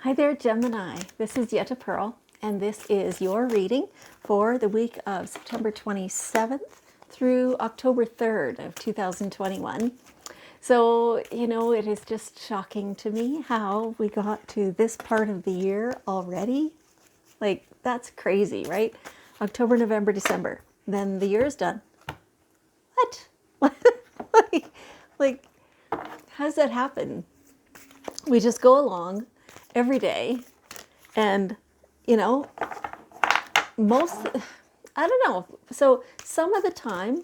Hi there, Gemini. This is Yetta Pearl, and this is your reading for the week of September 27th through October 3rd of 2021. So, it is just shocking to me how we got to this part of the year already. Like, that's crazy, right? October, November, December. Then the year is done. What? like, how does that happen? We just go along every day and, most, I don't know. So some of the time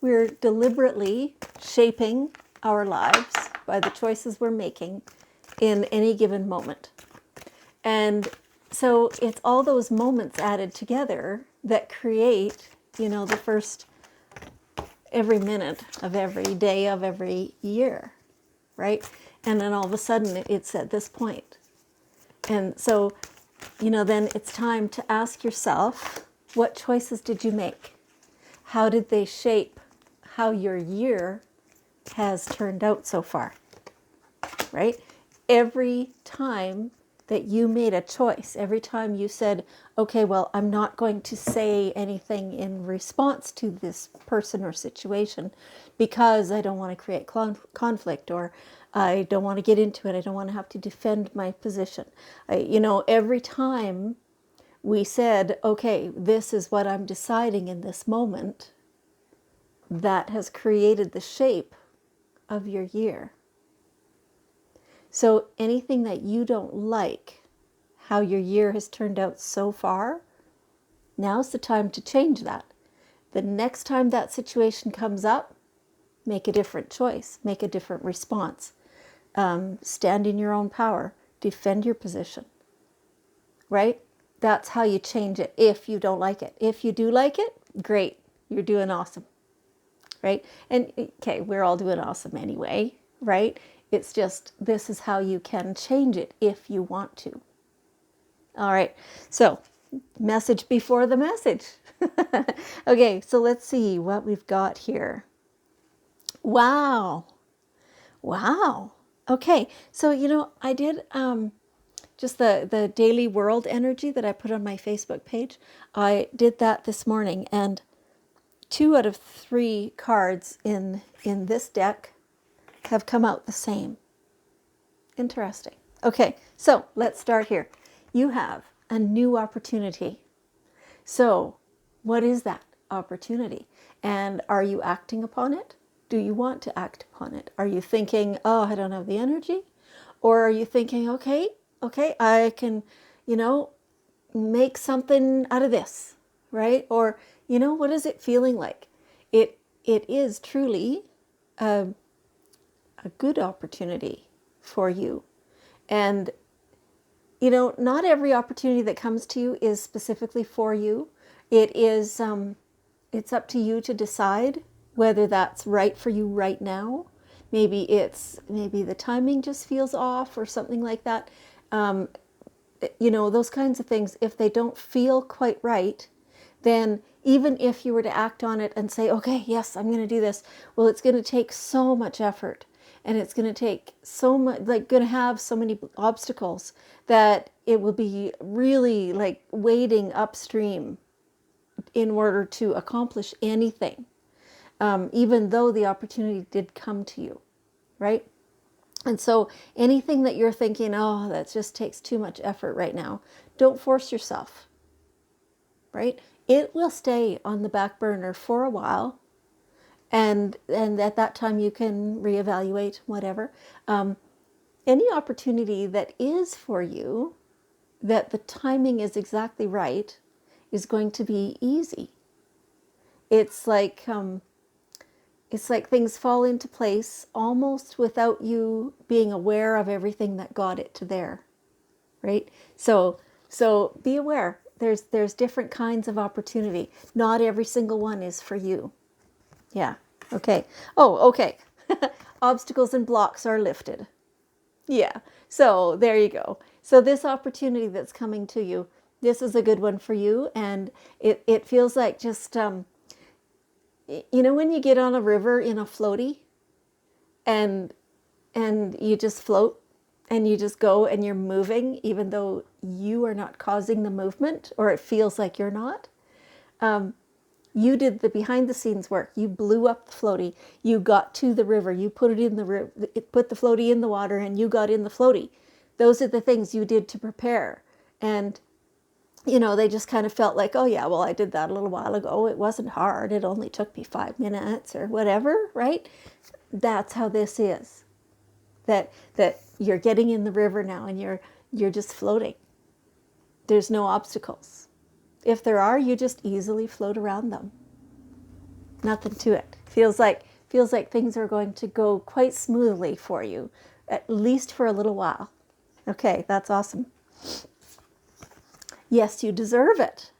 we're deliberately shaping our lives by the choices we're making in any given moment. And so it's all those moments added together that create, the first every minute of every day of every year, right? And then all of a sudden it's at this point. And so, then it's time to ask yourself, what choices did you make? How did they shape how your year has turned out so far, right? Every time that you made a choice, every time you said, okay, well, I'm not going to say anything in response to this person or situation because I don't want to create conflict, or I don't want to get into it. I don't want to have to defend my position. Every time we said, okay, this is what I'm deciding in this moment, that has created the shape of your year. So anything that you don't like, how your year has turned out so far, now's the time to change that. The next time that situation comes up, make a different choice, make a different response. Stand in your own power, defend your position, right? That's how you change it if you don't like it. If you do like it, great, you're doing awesome, right? And okay, we're all doing awesome anyway, right? It's just, this is how you can change it if you want to. All right, so message before the message. Okay, so let's see what we've got here. Wow. Okay, so I did just the daily world energy that I put on my Facebook page. I did that this morning, and 2 out of 3 cards in this deck have come out the same. Interesting. Okay, so let's start here. You have a new opportunity. So what is that opportunity? And are you acting upon it? Do you want to act upon it? Are you thinking, oh, I don't have the energy? Or are you thinking, okay, I can, make something out of this, right? Or, what is it feeling like? It is truly a good opportunity for you. And, not every opportunity that comes to you is specifically for you. It is, it's up to you to decide whether that's right for you right now. Maybe the timing just feels off or something like that. Those kinds of things, if they don't feel quite right, then even if you were to act on it and say, okay, yes, I'm going to do this, well, it's going to take so much effort, and it's going to take so much, going to have so many obstacles that it will be really wading upstream in order to accomplish anything, even though the opportunity did come to you, right? And so anything that you're thinking, oh, that just takes too much effort right now, don't force yourself, right? It will stay on the back burner for a while. And at that time you can reevaluate whatever. Any opportunity that is for you, that the timing is exactly right, is going to be easy. It's like things fall into place almost without you being aware of everything that got it to there, right? So be aware. There's different kinds of opportunity. Not every single one is for you. Yeah. Okay. Oh, okay. Obstacles and blocks are lifted. Yeah. So there you go. So this opportunity that's coming to you, this is a good one for you. And it feels like just, when you get on a river in a floaty and you just float and you just go and you're moving even though you are not causing the movement, or it feels like you're not. You did the behind the scenes work. You blew up the floaty. You got to the river. You put it in the river, put the floaty in the water, and you got in the floaty. Those are the things you did to prepare. And, they just kind of felt like, oh yeah, well, I did that a little while ago. It wasn't hard. It only took me 5 minutes or whatever, right? That's how this is. That you're getting in the river now and you're just floating. There's no obstacles. If there are, you just easily float around them. Nothing to it. Feels like things are going to go quite smoothly for you, at least for a little while. Okay, that's awesome. Yes, you deserve it.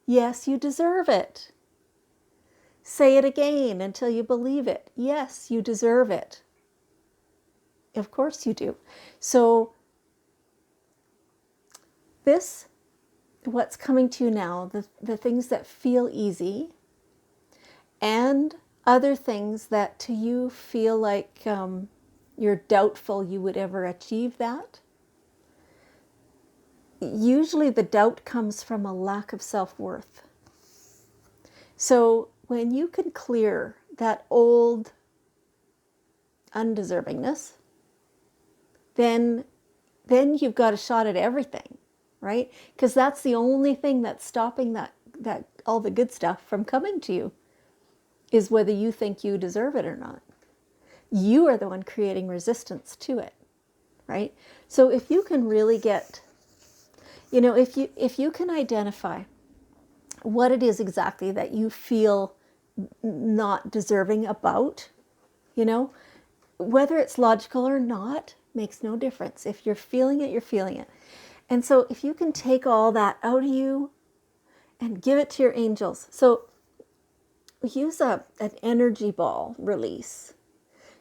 Yes, you deserve it. Say it again until you believe it. Yes, you deserve it. Of course you do. So what's coming to you now, the things that feel easy and other things that to you feel like you're doubtful you would ever achieve that. Usually the doubt comes from a lack of self-worth. So when you can clear that old undeservingness, then you've got a shot at everything, right? Because that's the only thing that's stopping that all the good stuff from coming to you, is whether you think you deserve it or not. You are the one creating resistance to it, right? So if you can really get, if you can identify what it is exactly that you feel not deserving about, whether it's logical or not, makes no difference. If you're feeling it, you're feeling it. And so if you can take all that out of you and give it to your angels. So use an energy ball release.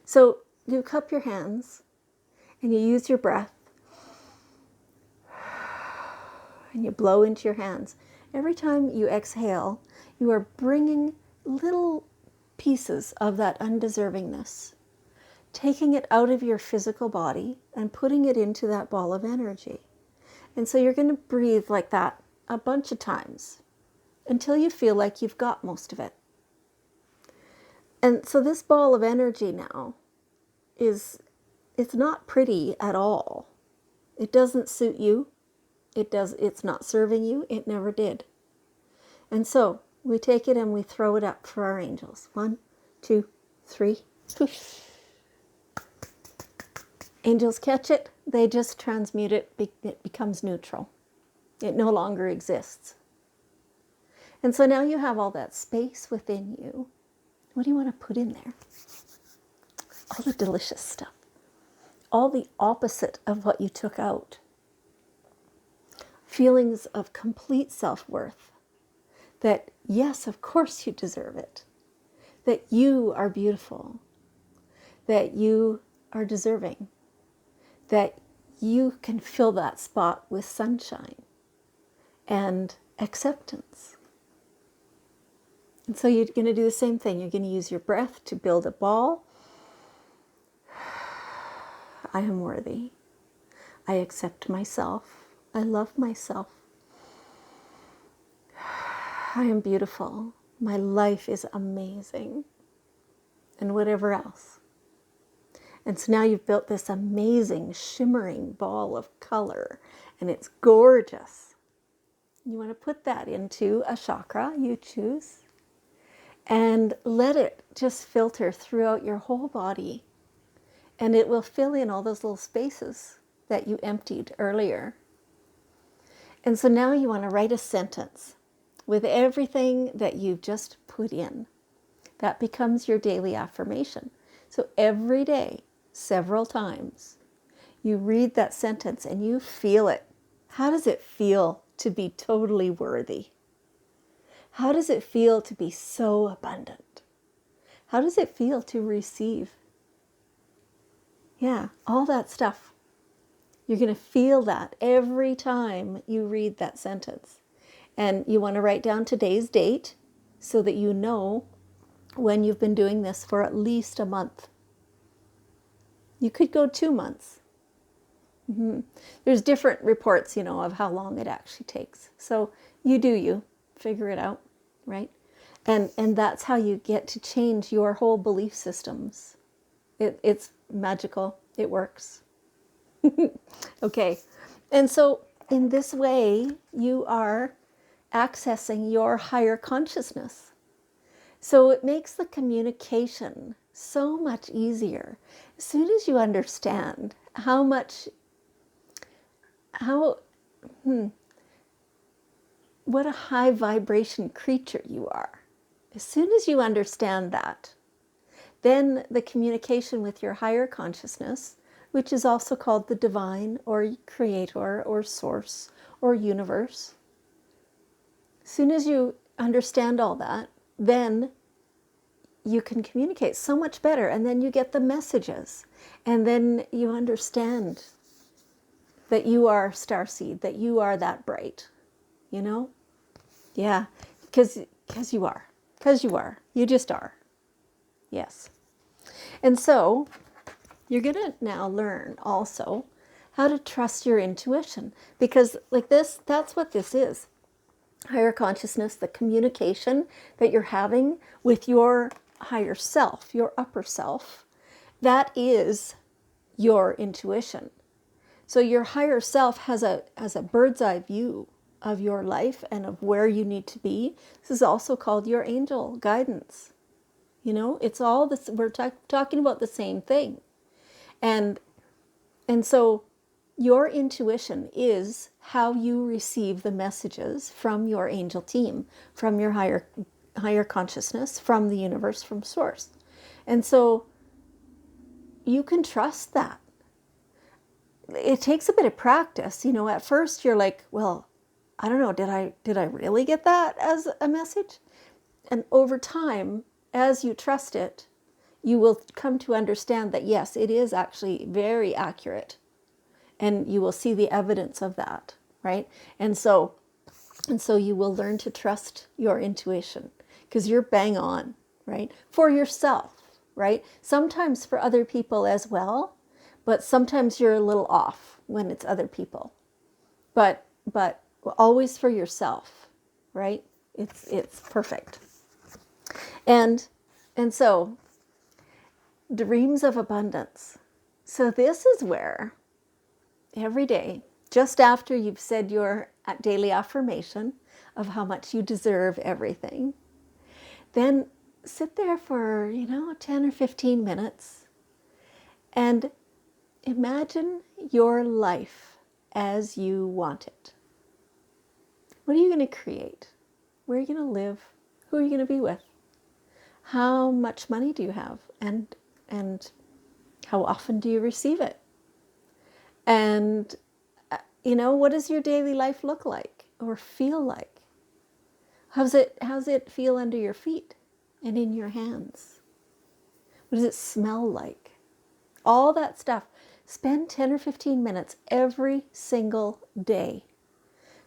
So you cup your hands and you use your breath and you blow into your hands. Every time you exhale, you are bringing little pieces of that undeservingness, taking it out of your physical body and putting it into that ball of energy. And so you're going to breathe like that a bunch of times until you feel like you've got most of it. And so this ball of energy now it's not pretty at all. It doesn't suit you. It's not serving you. It never did. And so we take it and we throw it up for our angels. 1, 2, 3. Poof. Angels catch it. They just transmute it. It becomes neutral. It no longer exists. And so now you have all that space within you. What do you want to put in there? All the delicious stuff. All the opposite of what you took out. Feelings of complete self-worth. That, yes, of course you deserve it. That you are beautiful. That you are deserving. That you can fill that spot with sunshine and acceptance. And so you're going to do the same thing. You're going to use your breath to build a ball. I am worthy. I accept myself. I love myself. I am beautiful. My life is amazing. And whatever else. And so now you've built this amazing shimmering ball of color, and it's gorgeous. You want to put that into a chakra you choose and let it just filter throughout your whole body, and it will fill in all those little spaces that you emptied earlier. And so now you want to write a sentence with everything that you've just put in. That becomes your daily affirmation. So every day, several times, you read that sentence and you feel it. How does it feel to be totally worthy? How does it feel to be so abundant? How does it feel to receive? Yeah, all that stuff. You're going to feel that every time you read that sentence. And you want to write down today's date so that you know when you've been doing this for at least a month. You could go 2 months. There's different reports, of how long it actually takes. So you do you, figure it out, right? And that's how you get to change your whole belief systems. It's magical. It works. Okay. And so in this way, you are accessing your higher consciousness. So it makes the communication so much easier. As soon as you understand what a high vibration creature you are, as soon as you understand that, then the communication with your higher consciousness, which is also called the divine or creator or source or universe, as soon as you understand all that, then you can communicate so much better, and then you get the messages, and then you understand that you are starseed, that you are that bright, Yeah, because you are. Because you are. You just are. Yes. And so you're going to now learn also how to trust your intuition, because like this, that's what this is. Higher consciousness, the communication that you're having with your higher self, your upper self, that is your intuition. So your higher self has a bird's eye view of your life and of where you need to be. This is also called your angel guidance. It's all this. We're talking about the same thing, and so your intuition is how you receive the messages from your angel team, from your higher consciousness, from the universe, from source, and so you can trust that. It takes a bit of practice. At first you're like, well, I don't know, did I really get that as a message? And over time, as you trust it, you will come to understand that yes, it is actually very accurate. And you will see the evidence of that, right? And so you will learn to trust your intuition, because you're bang on, right? For yourself, right? Sometimes for other people as well, but sometimes you're a little off when it's other people. But always for yourself, right? It's perfect. And so dreams of abundance. So this is where every day, just after you've said your daily affirmation of how much you deserve everything, then sit there for, 10 or 15 minutes and imagine your life as you want it. What are you going to create? Where are you going to live? Who are you going to be with? How much money do you have? And how often do you receive it? And, what does your daily life look like or feel like? How's it feel under your feet and in your hands? What does it smell like? All that stuff. Spend 10 or 15 minutes every single day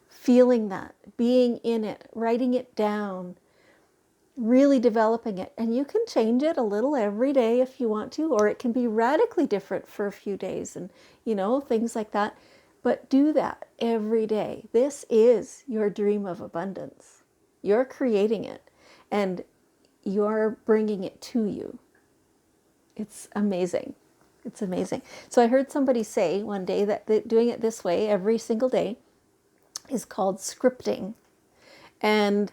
feeling that, being in it, writing it down, really developing it. And you can change it a little every day if you want to, or it can be radically different for a few days and, things like that. But do that every day. This is your dream of abundance. You're creating it and you're bringing it to you. It's amazing. It's amazing. So I heard somebody say one day that doing it this way every single day is called scripting. And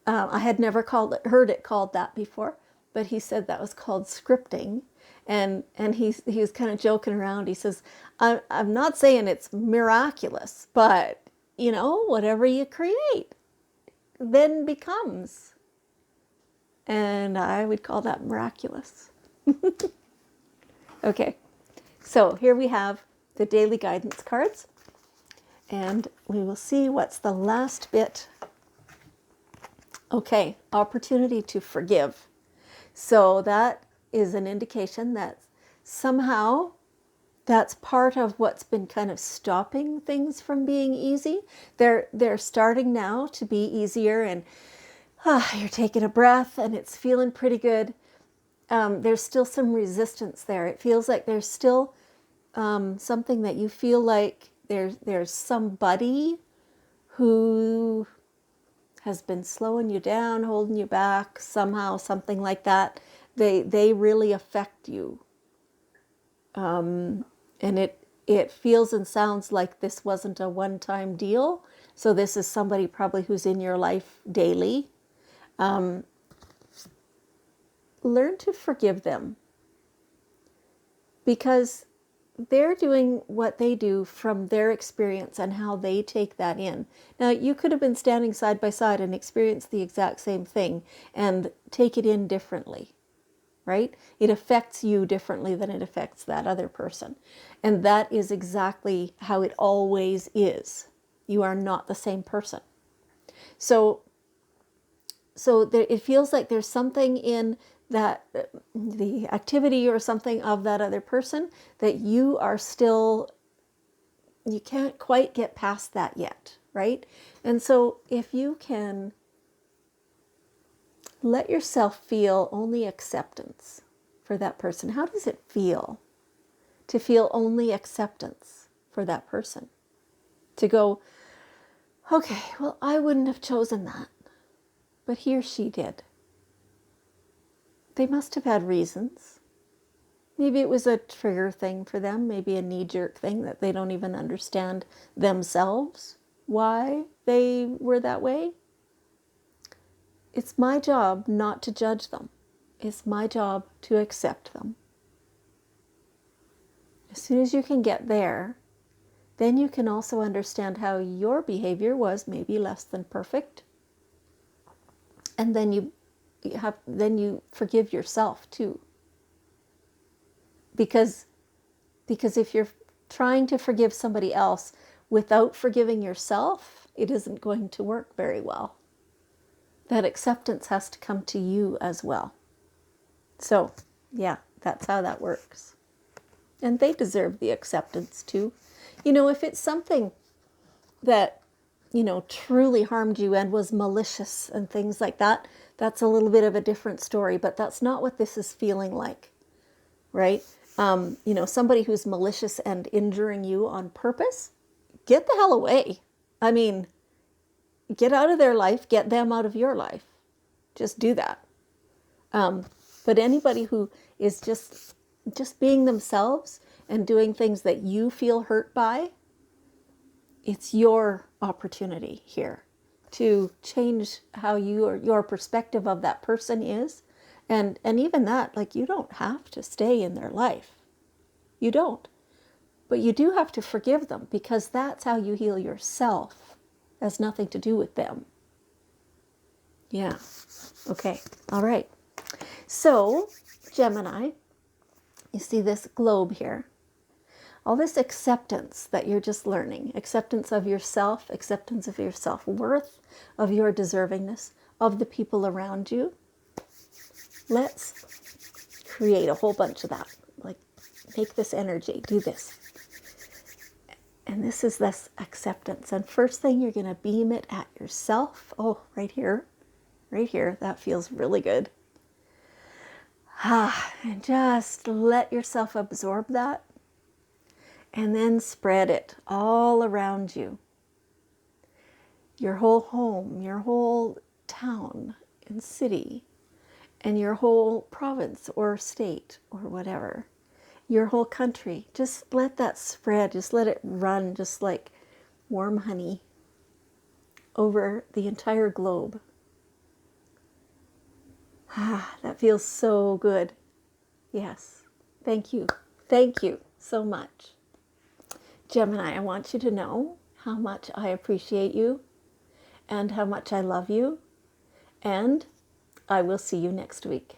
I had never heard it called that before, but he said that was called scripting. And he was kind of joking around. He says, I'm not saying it's miraculous, but, whatever you create then becomes. And I would call that miraculous. Okay, so here we have the daily guidance cards. And we will see what's the last bit. Okay, opportunity to forgive. So that is an indication that somehow that's part of what's been kind of stopping things from being easy. They're starting now to be easier, and you're taking a breath and it's feeling pretty good. There's still some resistance there. It feels like there's still something that you feel like there's somebody who has been slowing you down, holding you back somehow, something like that. They really affect you. And it feels and sounds like this wasn't a one-time deal. So this is somebody probably who's in your life daily. Learn to forgive them, because they're doing what they do from their experience and how they take that in. Now, you could have been standing side by side and experienced the exact same thing and take it in differently, right? It affects you differently than it affects that other person. And that is exactly how it always is. You are not the same person. So there, it feels like there's something in that, the activity or something of that other person, that you are still, you can't quite get past that yet, right? And so if you can let yourself feel only acceptance for that person, how does it feel to feel only acceptance for that person? To go, okay, well, I wouldn't have chosen that, but he or she did. They must have had reasons. Maybe it was a trigger thing for them, maybe a knee-jerk thing that they don't even understand themselves why they were that way. It's my job not to judge them. It's my job to accept them. As soon as you can get there, then you can also understand how your behavior was maybe less than perfect. And then you forgive yourself too. Because if you're trying to forgive somebody else without forgiving yourself, it isn't going to work very well. That acceptance has to come to you as well. So, yeah, that's how that works. And they deserve the acceptance too. You know, if it's something that, you know, truly harmed you and was malicious and things like that, that's a little bit of a different story, but that's not what this is feeling like, right? You know, somebody who's malicious and injuring you on purpose, get the hell away. I mean, get out of their life, get them out of your life. Just do that. But anybody who is just being themselves and doing things that you feel hurt by, it's your opportunity here to change how your perspective of that person is. And even that, like, you don't have to stay in their life. You don't. But you do have to forgive them, because that's how you heal yourself. It has nothing to do with them. Yeah. Okay. All right. So, Gemini, you see this globe here. All this acceptance that you're just learning, acceptance of yourself, acceptance of your self-worth, of your deservingness, of the people around you. Let's create a whole bunch of that. Like, make this energy, do this. And this is this acceptance. And first thing, you're going to beam it at yourself. Oh, right here. Right here. That feels really good. And just let yourself absorb that. And then spread it all around you. Your whole home, your whole town and city, and your whole province or state or whatever. Your whole country. Just let that spread. Just let it run just like warm honey over the entire globe. That feels so good. Yes. Thank you. Thank you so much. Gemini, I want you to know how much I appreciate you and how much I love you. And I will see you next week.